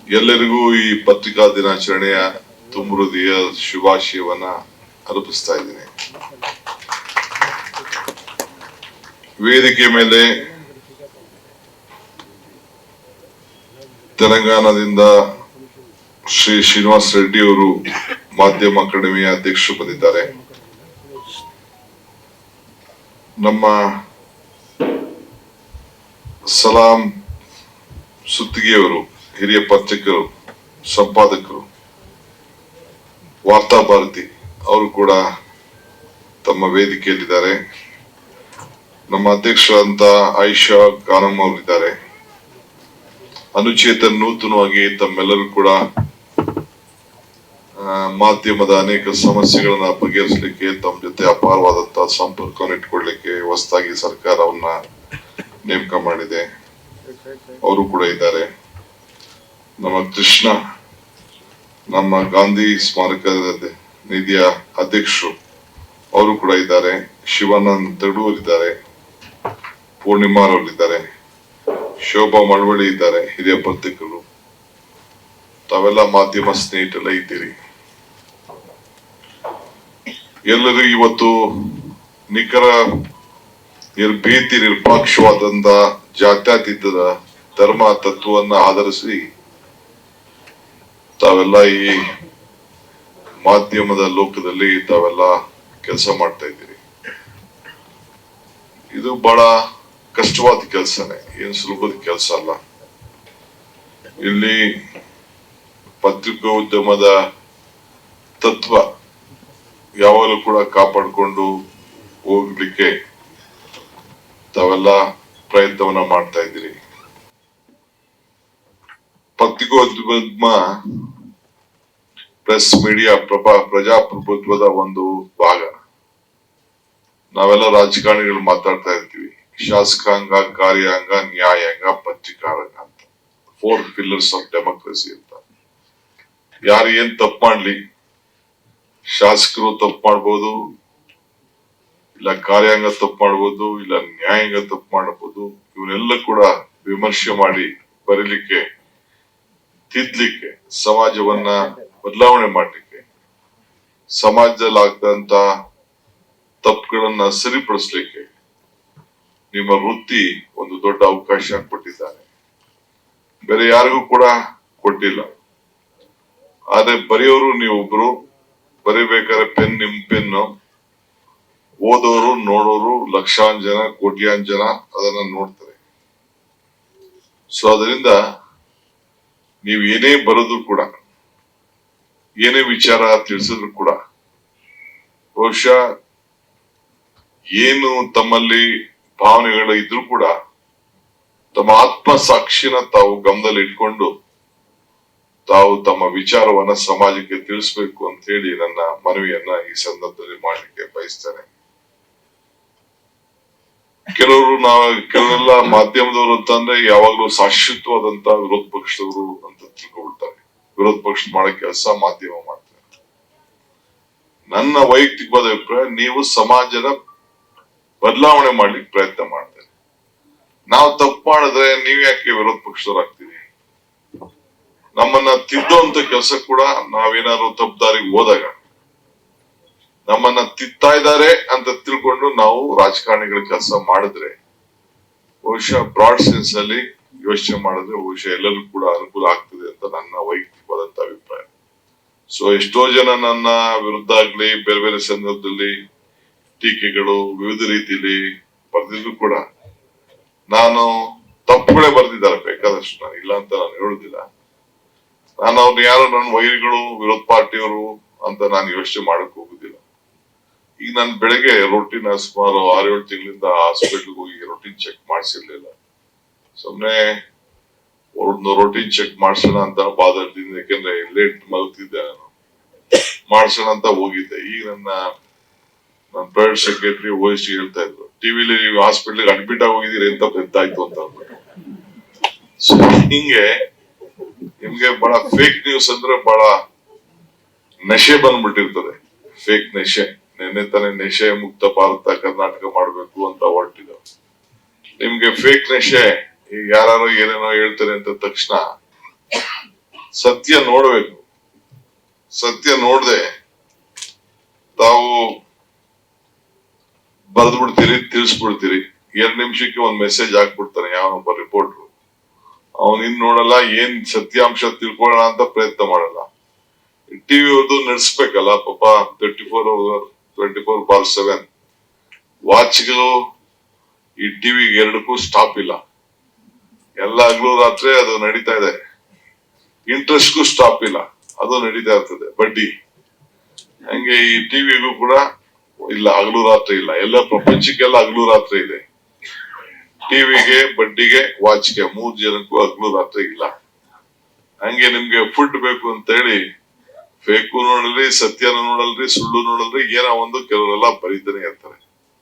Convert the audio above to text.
ಎಲ್ಲರಿಗೂ ಈ ಪತ್ರಿಕಾ ದಿನಾಚರಣೆಯ ತುಂಬ ಹೃದಯ ಶುಭಾಶಯವನ್ನ ಅರ್ಪಿಸ್ತಾ ಇದ್ದೀನಿ. ವೇದಿಕೆ ಮೇಲೆ ತೆಲಂಗಾಣದಿಂದ ಶ್ರೀ ಶ್ರೀನಿವಾಸ್ ರೆಡ್ಡಿ ಅವರು ಮಾಧ್ಯಮ ಅಕಾಡೆಮಿಯ ಅಧ್ಯಕ್ಷರು ಬಂದಿದ್ದಾರೆ. ನಮ್ಮ ಸಲಾಂ ಸುತ್ತಿಗೆಯವರು ಹಿರಿಯ ಪತ್ರಿಕರು, ಸಂಪಾದಕರು, ವಾರ್ತಾ ಭಾರತಿ ಅವರು ಕೂಡ ತಮ್ಮ ವೇದಿಕೆಯಲ್ಲಿದ್ದಾರೆ. ನಮ್ಮ ಅಧ್ಯಕ್ಷರಾದಂತ ಆಯಿಷಾ ಖಾನಂ ಅವರಿದ್ದಾರೆ. ಅನುಚೇತನ್ ನೂತನವಾಗಿ ತಮ್ಮೆಲ್ಲರೂ ಕೂಡ ಮಾಧ್ಯಮದ ಅನೇಕ ಸಮಸ್ಯೆಗಳನ್ನ ಬಗೆಹರಿಸಲಿಕ್ಕೆ ತಮ್ಮ ಜೊತೆ ಅಪಾರವಾದಂತಹ ಸಂಪರ್ಕವನ್ನು ಇಟ್ಕೊಳ್ಳಿಕ್ಕೆ ಹೊಸದಾಗಿ ಸರ್ಕಾರವನ್ನ ನೇಮಕ ಮಾಡಿದೆ. ಅವರು ಕೂಡ ಇದ್ದಾರೆ. ನಮ್ಮ ಕೃಷ್ಣ, ನಮ್ಮ ಗಾಂಧಿ ಸ್ಮಾರಕ ನಿಧಿಯ ಅಧ್ಯಕ್ಷರು, ಅವರು ಕೂಡ ಇದ್ದಾರೆ. ಶಿವಾನಂದ್ ತಡೂರ್ ಇದ್ದಾರೆ, ಪೂರ್ಣಿಮಾರವರಿದ್ದಾರೆ, ಶೋಭಾ ಮಳವಳ್ಳಿ ಇದ್ದಾರೆ, ಹಿರಿಯ ಪತ್ರಿಕರು. ತಾವೆಲ್ಲ ಮಾಧ್ಯಮ ಸ್ನೇಹಿತರೆಲ್ಲ ಇದ್ದೀರಿ. ಎಲ್ಲರೂ ಇವತ್ತು ನಿಖರ ನಿರ್ಭೀತಿ ನಿರಪೇಕ್ಷವಾದಂತ ಜಾತ್ಯತೀತದ ಧರ್ಮ ತತ್ವವನ್ನ ಆಧರಿಸಿ ತಾವೆಲ್ಲ ಈ ಮಾಧ್ಯಮದ ಲೋಕದಲ್ಲಿ ತಾವೆಲ್ಲ ಕೆಲಸ ಮಾಡ್ತಾ ಇದ್ದೀರಿ. ಇದು ಬಹಳ ಕಷ್ಟವಾದ ಕೆಲಸನೇ, ಏನು ಸುಲಭದ ಕೆಲಸ ಅಲ್ಲ. ಇಲ್ಲಿ ಪತ್ರಿಕೋದ್ಯಮದ ತತ್ವ ಯಾವಾಗಲೂ ಕೂಡ ಕಾಪಾಡಿಕೊಂಡು ಹೋಗ್ಲಿಕ್ಕೆ ತಾವೆಲ್ಲ ಪ್ರಯತ್ನವನ್ನ ಮಾಡ್ತಾ ಇದ್ದೀರಿ. ಪತ್ರಿಕೋದ್ಯಮ ಪ್ರೆಸ್ ಮೀಡಿಯಾ ಪ್ರಜಾಪ್ರಭುತ್ವದ ಒಂದು ಭಾಗ. ನಾವೆಲ್ಲ ರಾಜಕಾರಣಿಗಳು ಮಾತಾಡ್ತಾ ಇರ್ತೀವಿ, ಶಾಸಕಾಂಗ, ಕಾರ್ಯಾಂಗ, ನ್ಯಾಯಾಂಗ, ಪತ್ರಿಕಾರಂಗ ಅಂತ 4 pillars ಆಫ್ ಡೆಮೋಕ್ರಸಿ ಅಂತ. ಯಾರು ಏನ್ ತಪ್ಪು ಮಾಡ್ಲಿ, ಶಾಸಕರು ತಪ್ಪು ಮಾಡ್ಬೋದು, ಇಲ್ಲ ಕಾರ್ಯಾಂಗ ತಪ್ಪು ಮಾಡ್ಬೋದು, ಇಲ್ಲ ನ್ಯಾಯಾಂಗ ತಪ್ಪು ಮಾಡಬಹುದು. ಇವನ್ನೆಲ್ಲ ಕೂಡ ವಿಮರ್ಶೆ ಮಾಡಿ ಬರೀಲಿಕ್ಕೆ, ತಿದ್ದಲಿಕ್ಕೆ, ಸಮಾಜವನ್ನ ಬದಲಾವಣೆ ಮಾಡ್ಲಿಕ್ಕೆ, ಸಮಾಜದಲ್ಲಿ ಆಗ್ತಂತ ತಪ್ಪುಗಳನ್ನ ಸರಿಪಡಿಸ್ಲಿಕ್ಕೆ ನಿಮ್ಮ ವೃತ್ತಿ ಒಂದು ದೊಡ್ಡ ಅವಕಾಶ ಕೊಟ್ಟಿದ್ದಾರೆ. ಬೇರೆ ಯಾರಿಗೂ ಕೂಡ ಕೊಟ್ಟಿಲ್ಲ. ಆದ್ರೆ ಬರೆಯೋರು ನೀವೊಬ್ರು, ಬರಿಬೇಕಾದ್ರೆ ಪೆನ್ ನಿಮ್ ಪೆನ್ನು, ಓದೋರು ನೋಡೋರು ಲಕ್ಷಾಂತರ ಜನ, ಕೋಟ್ಯಾಂತರ ಜನ ಅದನ್ನ ನೋಡ್ತಾರೆ. ಸೊ ಅದರಿಂದ ನೀವು ಏನೇ ಬರೋದು ಕೂಡ, ಏನೇ ವಿಚಾರ ತಿಳಿಸಿದ್ರು ಕೂಡ, ಬಹುಶಃ ಏನು ತಮ್ಮಲ್ಲಿ ಭಾವನೆಗಳು ಇದ್ರೂ ಕೂಡ ತಮ್ಮ ಆತ್ಮ ಸಾಕ್ಷಿನ ತಾವು ಗಮನದಲ್ಲಿ ಇಟ್ಕೊಂಡು ತಾವು ತಮ್ಮ ವಿಚಾರವನ್ನ ಸಮಾಜಕ್ಕೆ ತಿಳಿಸ್ಬೇಕು ಅಂತ ಹೇಳಿ ನನ್ನ ಮನವಿಯನ್ನ ಈ ಸಂದರ್ಭದಲ್ಲಿ ಮಾಡ್ಲಿಕ್ಕೆ ಬಯಸ್ತೇನೆ. ಕೆಲವೆಲ್ಲ ಮಾಧ್ಯಮದವರು ಅಂತಂದ್ರೆ ಯಾವಾಗ್ಲೂ ಶಾಶ್ವತವಾದಂತ ವಿರೋಧ ಪಕ್ಷದವರು ಅಂತ ತಿಳ್ಕೊಳ್ತಾರೆ. ವಿರೋಧ ಪಕ್ಷ ಮಾಡೋ ಕೆಲಸ ಮಾಧ್ಯಮ ಮಾಡ್ತಾರೆ. ನನ್ನ ವೈಯಕ್ತಿಕವಾದ ಅಭಿಪ್ರಾಯ, ನೀವು ಸಮಾಜದ ಬದಲಾವಣೆ ಮಾಡ್ಲಿಕ್ಕೆ ಪ್ರಯತ್ನ ಮಾಡ್ತಾರೆ. ನಾವು ತಪ್ಪು ಮಾಡಿದ್ರೆ ನೀವ್ ಯಾಕೆ ವಿರೋಧ ಪಕ್ಷದವ್ರು ಆಗ್ತೀರಿ? ನಮ್ಮನ್ನ ತಿದ್ದುವಂತ ಕೆಲಸ ಕೂಡ ನಾವೇನಾದ್ರು ತಪ್ಪು ದಾರಿಗೆ ಹೋದಾಗ ನಮ್ಮನ್ನ ತಿತ್ತಾ ಇದ್ದಾರೆ ಅಂತ ತಿಳ್ಕೊಂಡು ನಾವು ರಾಜಕಾರಣಿಗಳ ಕೆಲಸ ಮಾಡಿದ್ರೆ, ಬಹುಶಃ ಬ್ರಾಡ್ ಸೆನ್ಸ್ ಅಲ್ಲಿ ಯೋಚನೆ ಮಾಡಿದ್ರೆ ಬಹುಶಃ ಎಲ್ಲರಿಗೂ ಕೂಡ ಅನುಕೂಲ ಆಗ್ತದೆ ಅಂತ ನನ್ನ ವೈಯಕ್ತಿಕವಾದಂತ ಅಭಿಪ್ರಾಯ. ಸೊ ಎಷ್ಟೋ ಜನ ನನ್ನ ವಿರುದ್ಧ ಆಗ್ಲಿ ಬೇರೆ ಬೇರೆ ಸಂದರ್ಭದಲ್ಲಿ ಟೀಕೆಗಳು ವಿವಿಧ ರೀತಿಯಲ್ಲಿ ಬರೆದಿದ್ರು ಕೂಡ, ನಾನು ತಪ್ಪುಗಳೇ ಬರೆದಿದ್ದಾರೆ ಬೇಕಾದಷ್ಟು, ನಾನು ಇಲ್ಲ ಅಂತ ನಾನು ಹೇಳುದಿಲ್ಲ. ನಾನು ಅವ್ರನ್ನ ಯಾರು ನನ್ನ ವೈರಿಗಳು, ವಿರೋಧ ಪಾರ್ಟಿಯವರು ಅಂತ ನಾನು ಯೋಚನೆ ಮಾಡಕ್ ಹೋಗುದಿಲ್ಲ. ಈಗ ನಾನು ಬೆಳಗ್ಗೆ ರೊಟೀನ್ ಸುಮಾರು 6-7 ತಿಂಗಳಿಂದ ಹಾಸ್ಪಿಟಲ್ಗೆ ಹೋಗಿ ರೊಟೀನ್ ಚೆಕ್ ಮಾಡಿಸಿರ್ಲಿಲ್ಲ. ಸುಮ್ನೆ ಒಂದು ರೊಟೀನ್ ಚೆಕ್ ಮಾಡ್ಸೋಣ ಅಂತ ಬಾದರ್ದಿಂದ, ಯಾಕೆಂದ್ರೆ ಲೇಟ್ ಮಲಗ್ತಿದ್ದೆ ನಾನು, ಮಾಡ್ಸೋಣ ಅಂತ ಹೋಗಿದ್ದೆ. ಈಗ ನನ್ನ ಪ್ರೈವೇಟ್ ಸೆಕ್ರೆಟರಿ ಓಎಸ್ಟಿ ಹೇಳ್ತಾ ಇದ್ರು, ಟಿವಿಲಿ ನೀವು ಹಾಸ್ಪಿಟಲ್ ಅಡ್ಮಿಟ್ ಆಗಿ ಹೋಗಿದ್ದೀರಿ ಅಂತ ಗೊತ್ತಾಯ್ತು ಅಂತ ಅಂದ್ಬಿಟ್ಟು. ಸೊ ಹಿಂಗೆ ನಿಮ್ಗೆ ಬಹಳ ಫೇಕ್ ನ್ಯೂಸ್ ಅಂದ್ರೆ ಬಹಳ ನಶೆ ಬಂದ್ಬಿಟ್ಟಿರ್ತದೆ. ಫೇಕ್ ನಶೆ. ನಿನ್ನೆ ತಾನೇ ನಶೆ ಮುಕ್ತ ಭಾರತ ಕರ್ನಾಟಕ ಮಾಡ್ಬೇಕು ಅಂತ ಹೊರಟಿದ್ರು. ನಿಮ್ಗೆ ಫೇಕ್ ನಶೆ, ಈಗ ಯಾರು ಏನೇನೋ ಹೇಳ್ತಾರೆ ಅಂತ ತಕ್ಷಣ ಸತ್ಯ ನೋಡ್ಬೇಕು. ಸತ್ಯ ನೋಡ್ದೆ ತಾವು ಬರೆದು ಬಿಡ್ತೀರಿ, ತಿಳಿಸ್ಬಿಡ್ತೀರಿ. 2 ನಿಮಿಷಕ್ಕೆ ಒಂದ್ ಮೆಸೇಜ್ ಹಾಕ್ಬಿಡ್ತಾನೆ ಯಾವನೊಬ್ಬ ರಿಪೋರ್ಟರ್. ಅವನ್ ಇನ್ ನೋಡಲ್ಲ, ಏನ್ ಸತ್ಯಾಂಶ ತಿಳ್ಕೊಳ್ಳೋಣ ಅಂತ ಪ್ರಯತ್ನ ಮಾಡಲ್ಲ. ಟಿವಿ ಅವ್ರದ್ದು ನಡೆಸ್ಬೇಕಲ್ಲ ಪಾಪ. 24/7 ವಾಚ್ಗಳು ಈ ಟಿವಿ ಎರಡಕ್ಕೂ ಸ್ಟಾಪ್ ಇಲ್ಲ. ಎಲ್ಲ ಹಗಲು ರಾತ್ರಿ ಅದು ನಡೀತಾ ಇದೆ. ಇಂಟ್ರೆಸ್ಟ್ಗೂ ಸ್ಟಾಪ್ ಇಲ್ಲ, ಅದು ನಡೀತಾ ಇರ್ತದೆ. ಬಡ್ಡಿ ಹಂಗೆ ಈ ಟಿವಿಗೂ ಕೂಡ ಇಲ್ಲ, ಹಗಲು ರಾತ್ರಿ ಇಲ್ಲ. ಎಲ್ಲ ಪ್ರಪಂಚಕ್ಕೆಲ್ಲ ಹಗಲು ರಾತ್ರಿ ಇದೆ. ಟಿವಿಗೆ, ಬಡ್ಡಿಗೆ, ವಾಚ್ಗೆ 3 ಜನಕ್ಕೂ ಹಗಲು ರಾತ್ರಿ ಇಲ್ಲ. ಹಂಗೆ ನಿಮ್ಗೆ ಫುಡ್ ಬೇಕು ಅಂತ ಹೇಳಿ ಫೇಕು ನೋಡಲ್ರಿ, ಸತ್ಯನ ನೋಡಲ್ರಿ, ಸುಳ್ಳು ನೋಡಲ್ರಿ, ಏನೋ ಒಂದು ಕೆಲವರೆಲ್ಲ ಬರೀತಾನೆ ಇರ್ತಾರೆ.